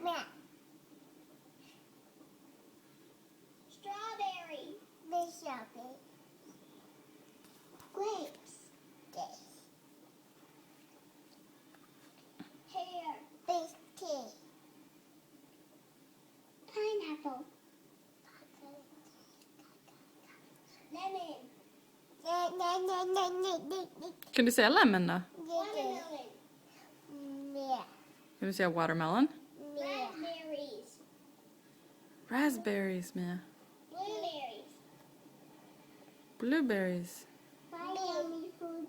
Banana. Strawberry. Strawberry. Grapes. Pear. Biscuit. Pineapple. Lemon. Kan du säga lemon då? Watermelon. Kan du säga watermelon? Raspberries. Raspberries, Mia. Blueberries. Blueberries. Baby food